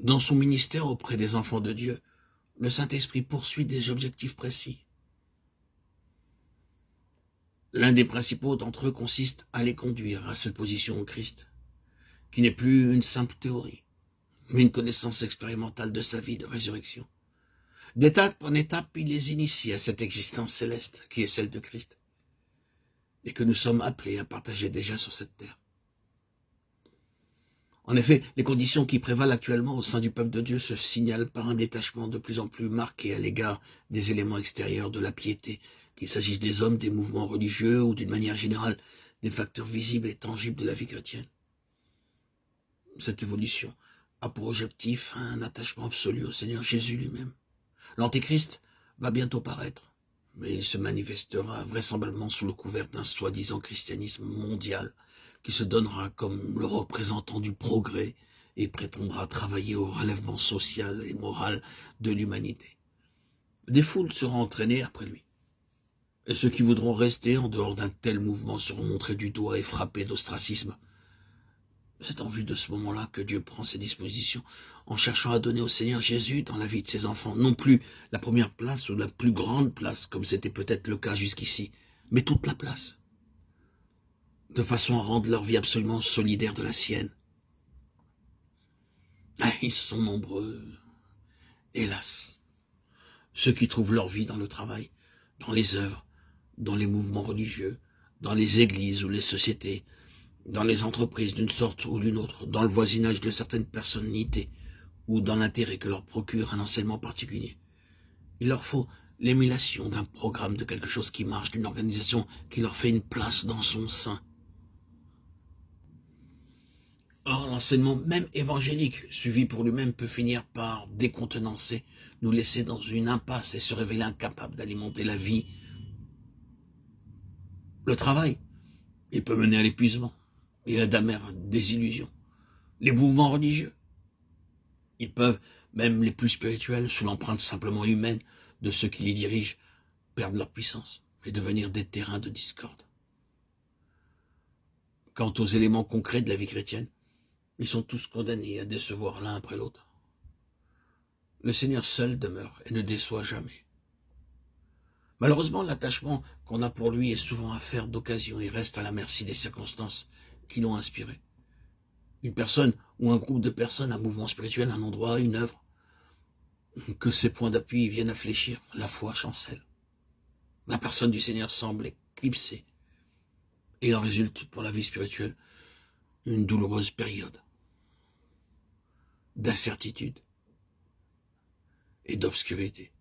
Dans son ministère auprès des enfants de Dieu, le Saint-Esprit poursuit des objectifs précis. L'un des principaux d'entre eux consiste à les conduire à cette position en Christ, qui n'est plus une simple théorie, mais une connaissance expérimentale de sa vie de résurrection. D'étape en étape, il les initie à cette existence céleste qui est celle de Christ, et que nous sommes appelés à partager déjà sur cette terre. En effet, les conditions qui prévalent actuellement au sein du peuple de Dieu se signalent par un détachement de plus en plus marqué à l'égard des éléments extérieurs de la piété, qu'il s'agisse des hommes, des mouvements religieux ou d'une manière générale des facteurs visibles et tangibles de la vie chrétienne. Cette évolution a pour objectif un attachement absolu au Seigneur Jésus lui-même. L'Antéchrist va bientôt paraître, mais il se manifestera vraisemblablement sous le couvert d'un soi-disant christianisme mondial qui se donnera comme le représentant du progrès et prétendra travailler au relèvement social et moral de l'humanité. Des foules seront entraînées après lui, et ceux qui voudront rester en dehors d'un tel mouvement seront montrés du doigt et frappés d'ostracisme. C'est en vue de ce moment-là que Dieu prend ses dispositions, en cherchant à donner au Seigneur Jésus dans la vie de ses enfants, non plus la première place ou la plus grande place, comme c'était peut-être le cas jusqu'ici, mais toute la place, de façon à rendre leur vie absolument solidaire de la sienne. Ils sont nombreux, hélas, ceux qui trouvent leur vie dans le travail, dans les œuvres, dans les mouvements religieux, dans les églises ou les sociétés, dans les entreprises d'une sorte ou d'une autre, dans le voisinage de certaines personnalités ou dans l'intérêt que leur procure un enseignement particulier. Il leur faut l'émulation d'un programme, de quelque chose qui marche, d'une organisation qui leur fait une place dans son sein. Or, l'enseignement même évangélique, suivi pour lui-même, peut finir par décontenancer, nous laisser dans une impasse et se révéler incapable d'alimenter la vie. Le travail, il peut mener à l'épuisement et à d'amères désillusions. Les mouvements religieux, ils peuvent, même les plus spirituels, sous l'empreinte simplement humaine de ceux qui les dirigent, perdre leur puissance et devenir des terrains de discorde. Quant aux éléments concrets de la vie chrétienne, ils sont tous condamnés à décevoir l'un après l'autre. Le Seigneur seul demeure et ne déçoit jamais. Malheureusement, l'attachement qu'on a pour lui est souvent affaire d'occasion et reste à la merci des circonstances qui l'ont inspiré. Une personne ou un groupe de personnes, un mouvement spirituel, un endroit, une œuvre, que ces points d'appui viennent à fléchir, la foi chancelle. La personne du Seigneur semble éclipsée. Et il en résulte pour la vie spirituelle une douloureuse période d'incertitude et d'obscurité.